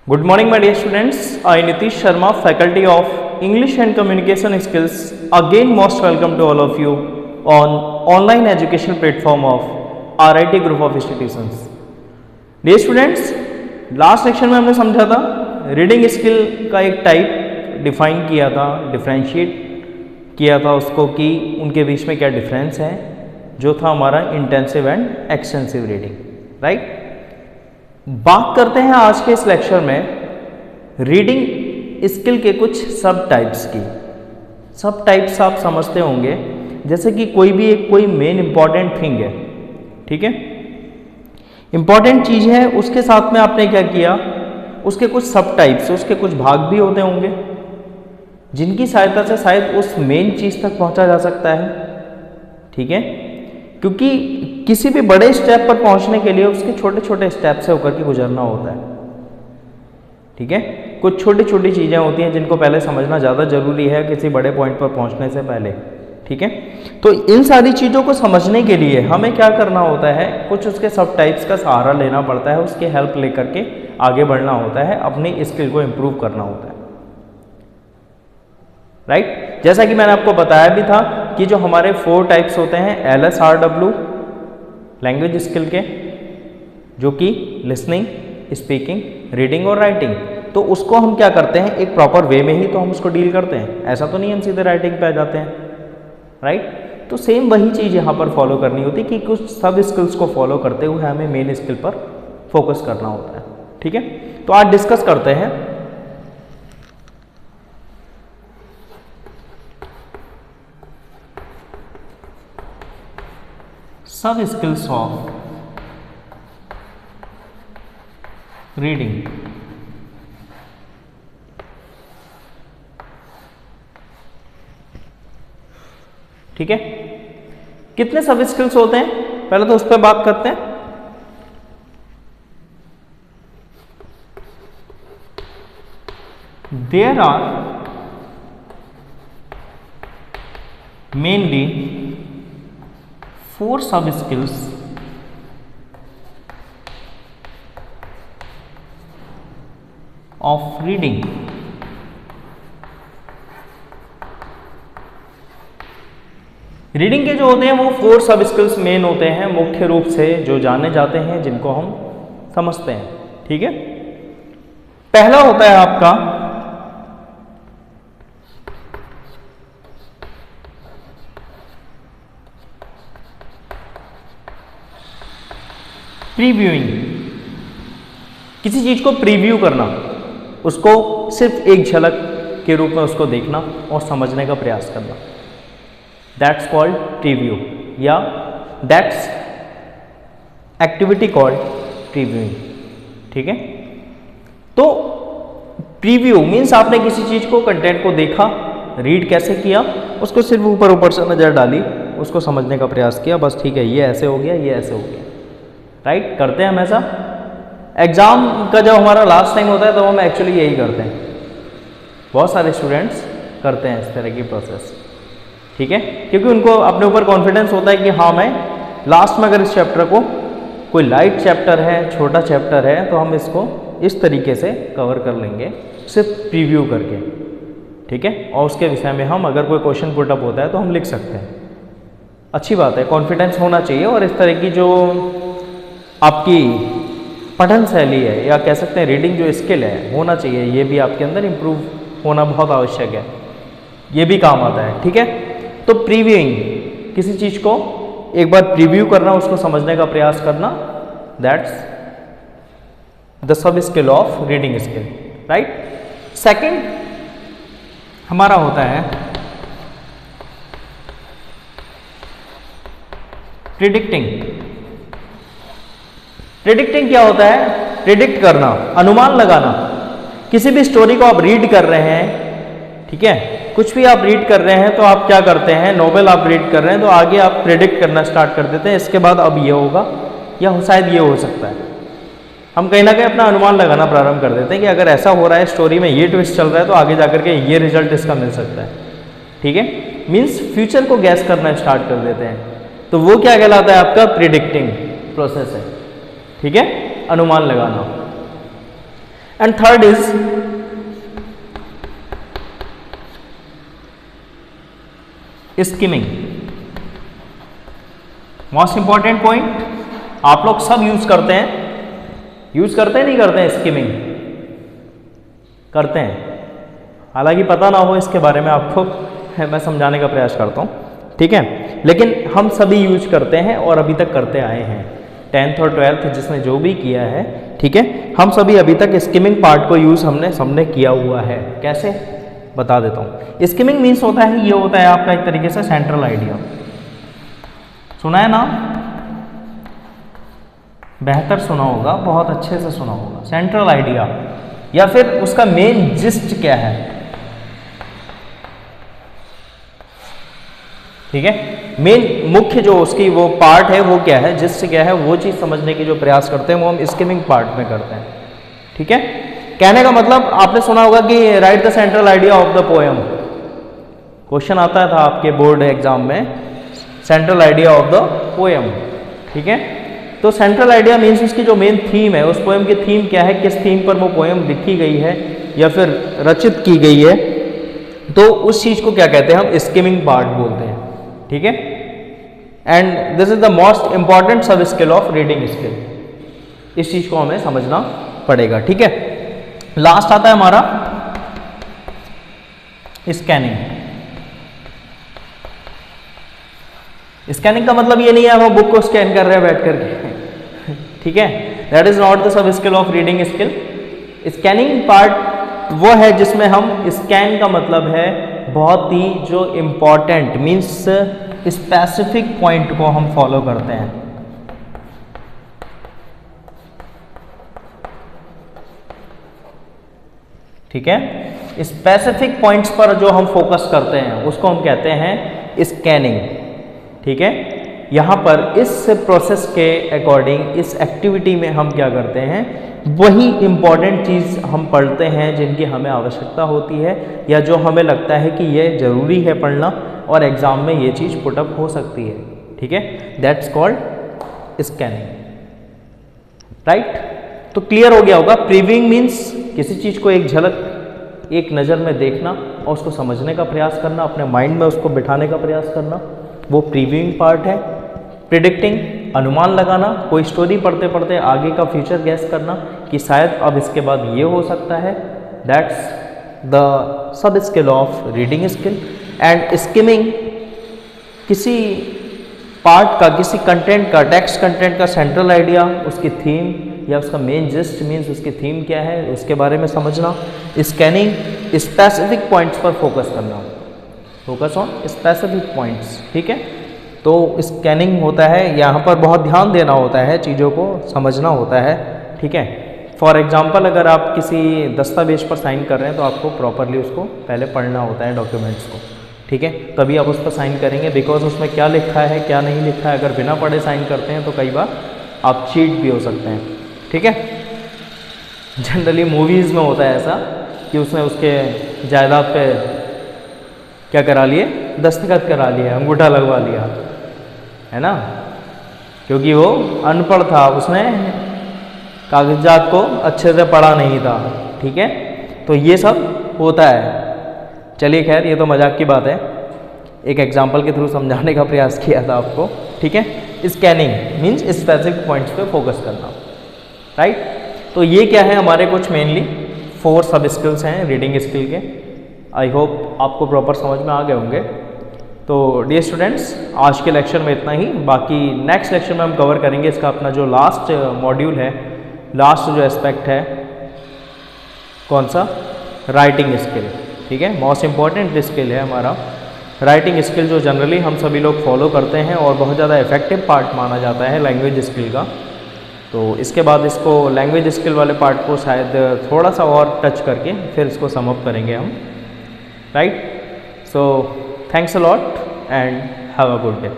Good morning, my dear students. I, Nitish Sharma, Faculty of English and Communication Skills, again most welcome to all of you on online education platform of RIT Group of Institutions. Dear students, last lecture में हमने समझा था reading skill का एक type define किया था, differentiate किया था उसको कि उनके बीच में क्या डिफरेंस है, जो था हमारा intensive and extensive reading, right. बात करते हैं आज के इस लेक्चर में रीडिंग स्किल के कुछ सब टाइप्स की। सब टाइप्स आप समझते होंगे, जैसे कि कोई मेन इंपॉर्टेंट थिंग है, ठीक है, इंपॉर्टेंट चीज है, उसके साथ में आपने क्या किया, उसके कुछ सब टाइप्स, उसके कुछ भाग भी होते होंगे जिनकी सहायता से शायद उस मेन चीज तक पहुंचा जा सकता है, ठीक है। क्योंकि किसी भी बड़े स्टेप पर पहुंचने के लिए उसके छोटे छोटे स्टेप से होकर के गुजरना होता है, ठीक है। कुछ छोटी छोटी चीज़ें होती हैं जिनको पहले समझना ज़्यादा जरूरी है किसी बड़े पॉइंट पर पहुंचने से पहले, ठीक है। तो इन सारी चीज़ों को समझने के लिए हमें क्या करना होता है, कुछ उसके सब टाइप्स का सहारा लेना पड़ता है, उसकी हेल्प लेकर के आगे बढ़ना होता है, अपनी स्किल को इम्प्रूव करना होता है, राइट। जैसा कि मैंने आपको बताया भी था कि जो हमारे 4 टाइप्स होते हैं LSRW लैंग्वेज स्किल के, जो कि लिसनिंग, स्पीकिंग, रीडिंग और राइटिंग, तो उसको हम क्या करते हैं, एक प्रॉपर वे में ही तो हम उसको डील करते हैं, ऐसा तो नहीं हम सीधे राइटिंग पे आ जाते हैं, राइट। तो सेम वही चीज़ यहाँ पर फॉलो करनी होती है कि कुछ सब स्किल्स को फॉलो करते हुए हमें मेन स्किल पर फोकस करना होता है, ठीक है। तो आज डिस्कस करते हैं सब स्किल्स ऑफ रीडिंग, ठीक है। कितने सब स्किल्स होते हैं, पहले तो उस पर बात करते हैं। देयर आर मेनली 4 सब स्किल्स ऑफ रीडिंग। रीडिंग के जो होते हैं वो 4 सब स्किल्स मेन होते हैं, मुख्य रूप से जो जाने जाते हैं, जिनको हम समझते हैं, ठीक है। पहला होता है आपका प्रीव्यूइंग, किसी चीज को प्रीव्यू करना, उसको सिर्फ एक झलक के रूप में उसको देखना और समझने का प्रयास करना, दैट्स कॉल्ड प्रीव्यू, या दैट्स एक्टिविटी कॉल्ड प्रीव्यूइंग, ठीक है। तो प्रीव्यू मीन्स आपने किसी चीज को, कंटेंट को देखा, रीड कैसे किया, उसको सिर्फ ऊपर ऊपर से नजर डाली, उसको समझने का प्रयास किया, बस ठीक है, ये ऐसे हो गया, ये ऐसे हो गया, राइट। करते हैं हम ऐसा। एग्जाम का जब हमारा लास्ट टाइम होता है तो हम एक्चुअली यही करते हैं, बहुत सारे स्टूडेंट्स करते हैं इस तरह की प्रोसेस, ठीक है, क्योंकि उनको अपने ऊपर कॉन्फिडेंस होता है कि हाँ, मैं लास्ट में अगर इस चैप्टर को, कोई लाइट चैप्टर है, छोटा चैप्टर है, तो हम इसको इस तरीके से कवर कर लेंगे सिर्फ प्रीव्यू करके, ठीक है। और उसके विषय में हम अगर कोई क्वेश्चन पुटअप होता है तो हम लिख सकते हैं, अच्छी बात है, कॉन्फिडेंस होना चाहिए। और इस तरह की जो आपकी पठन शैली है, या कह सकते हैं रीडिंग जो स्किल है, होना चाहिए, ये भी आपके अंदर इम्प्रूव होना बहुत आवश्यक है, ये भी काम आता है, ठीक है। तो प्रीव्यूइंग, किसी चीज को एक बार प्रीव्यू करना, उसको समझने का प्रयास करना, that's the sub skill of reading skill, right. Second हमारा होता है प्रिडिक्टिंग। प्रिडिक्टिंग क्या होता है, प्रिडिक्ट करना, अनुमान लगाना। किसी भी स्टोरी को आप रीड कर रहे हैं, ठीक है, कुछ भी आप रीड कर रहे हैं, तो आप क्या करते हैं, नोवेल आप रीड कर रहे हैं तो आगे आप प्रिडिक्ट करना स्टार्ट कर देते हैं, इसके बाद अब ये होगा या शायद ये हो सकता है। हम कहीं ना कहीं अपना अनुमान लगाना प्रारंभ कर देते हैं कि अगर ऐसा हो रहा है, स्टोरी में ये ट्विस्ट चल रहा है, तो आगे जाकर के ये रिजल्ट इसका मिल सकता है, ठीक है। मीन्स फ्यूचर को गैस करना स्टार्ट कर देते हैं, तो वो क्या कहलाता है, आपका प्रिडिक्टिंग प्रोसेस है, ठीक है, अनुमान लगाना। And third is skimming. Most important point, आप लोग सब यूज करते हैं नहीं करते हैं? स्किमिंग करते हैं, हालांकि पता ना हो इसके बारे में आपको मैं समझाने का प्रयास करता हूँ, ठीक है। लेकिन हम सभी यूज करते हैं और अभी तक करते आए हैं, 10th और 12th जिसने जो भी किया है, ठीक है, हम सभी अभी तक स्किमिंग पार्ट को यूज हमने सबने किया हुआ है। कैसे, बता देता हूँ। स्किमिंग मीन्स होता है, ये होता है आपका एक तरीके से सेंट्रल आइडिया। सुना है ना? बेहतर सुना होगा, बहुत अच्छे से सुना होगा। सेंट्रल आइडिया या फिर उसका मेन जिस्ट क्या है, ठीक है, मेन मुख्य जो उसकी वो पार्ट है वो क्या है, जिस्ट क्या है, वो चीज समझने की जो प्रयास करते हैं वो हम स्किमिंग पार्ट में करते हैं, ठीक है। कहने का मतलब आपने सुना होगा कि right the central idea of the poem, question आता था आपके बोर्ड एग्जाम में, central idea of the poem, ठीक है। तो सेंट्रल आइडिया मीन्स उसकी जो मेन थीम है, उस पोएम की थीम क्या है, किस थीम पर वो पोएम लिखी गई है या फिर रचित की गई है, तो उस चीज को क्या कहते हैं हम, स्किमिंग पार्ट बोलते हैं, ठीक है। And this is the most important सब स्किल ऑफ रीडिंग स्किल, इस चीज को हमें समझना पड़ेगा, ठीक है। लास्ट आता है हमारा स्कैनिंग। स्कैनिंग का मतलब ये नहीं है हम बुक को स्कैन कर रहे हैं बैठ करके, ठीक है, that is not the sub skill of reading skill. Scanning part वो है जिसमें हम, स्कैन का मतलब है बहुत ही जो इंपॉर्टेंट मीन्स स्पेसिफिक पॉइंट को हम फॉलो करते हैं, ठीक है। स्पेसिफिक पॉइंट्स पर जो हम फोकस करते हैं उसको हम कहते हैं स्कैनिंग, ठीक है। यहाँ पर इस प्रोसेस के अकॉर्डिंग, इस एक्टिविटी में हम क्या करते हैं, वही इंपॉर्टेंट चीज़ हम पढ़ते हैं जिनकी हमें आवश्यकता होती है या जो हमें लगता है कि ये ज़रूरी है पढ़ना और एग्ज़ाम में ये चीज़ पुटअप हो सकती है, ठीक है। That's called scanning, right. तो क्लियर हो गया होगा। प्रीव्यूइंग मीन्स किसी चीज़ को एक झलक, एक नज़र में देखना और उसको समझने का प्रयास करना, अपने माइंड में उसको बिठाने का प्रयास करना, वो प्रीव्यूइंग पार्ट है। प्रिडिक्टिंग, अनुमान लगाना, कोई स्टोरी पढ़ते पढ़ते आगे का फ्यूचर गैस करना कि शायद अब इसके बाद ये हो सकता है, that's the sub skill of reading skill. And skimming किसी पार्ट का, किसी कंटेंट का, टेक्स्ट कंटेंट का सेंट्रल आइडिया, उसकी थीम या उसका मेन जिस्ट मीन्स उसकी थीम क्या है उसके बारे में समझना। स्कैनिंग, स्पेसिफिक पॉइंट्स पर फोकस करना, फोकस ऑन स्पेसिफिक पॉइंट्स, ठीक है। तो स्कैनिंग होता है, यहाँ पर बहुत ध्यान देना होता है, चीज़ों को समझना होता है, ठीक है। फॉर एग्जांपल अगर आप किसी दस्तावेज पर साइन कर रहे हैं तो आपको प्रॉपरली उसको पहले पढ़ना होता है डॉक्यूमेंट्स को, ठीक है, तभी आप उस पर साइन करेंगे, बिकॉज उसमें क्या लिखा है क्या नहीं लिखा है, अगर बिना पढ़े साइन करते हैं तो कई बार आप चीट भी हो सकते हैं, ठीक है। जनरली मूवीज़ में होता है ऐसा कि उसने उसके जायदाद पे क्या करा लिए, दस्तखत करा लिया, अंगूठा लगवा लिया, है ना, क्योंकि वो अनपढ़ था, उसने कागजात को अच्छे से पढ़ा नहीं था, ठीक है। तो ये सब होता है। चलिए खैर, ये तो मजाक की बात है, एक एग्जाम्पल के थ्रू समझाने का प्रयास किया था आपको, ठीक है। स्कैनिंग मीन्स स्पेसिफिक पॉइंट्स पे फोकस करना, राइट। तो ये क्या है, हमारे कुछ मेनली 4 सब स्किल्स हैं रीडिंग स्किल के। आई होप आपको प्रॉपर समझ में आ गए होंगे। तो डियर स्टूडेंट्स, आज के लेक्चर में इतना ही, बाकी नेक्स्ट लेक्चर में हम कवर करेंगे इसका अपना जो लास्ट मॉड्यूल है, लास्ट जो एस्पेक्ट है, कौन सा, राइटिंग स्किल, ठीक है। मोस्ट इम्पॉर्टेंट स्किल है हमारा राइटिंग स्किल, जो जनरली हम सभी लोग फॉलो करते हैं और बहुत ज़्यादा इफेक्टिव पार्ट माना जाता है लैंग्वेज स्किल का। तो इसके बाद इसको लैंग्वेज स्किल वाले पार्ट को शायद थोड़ा सा और टच करके फिर इसको सम अप करेंगे हम, right. So thanks a lot and have a good day.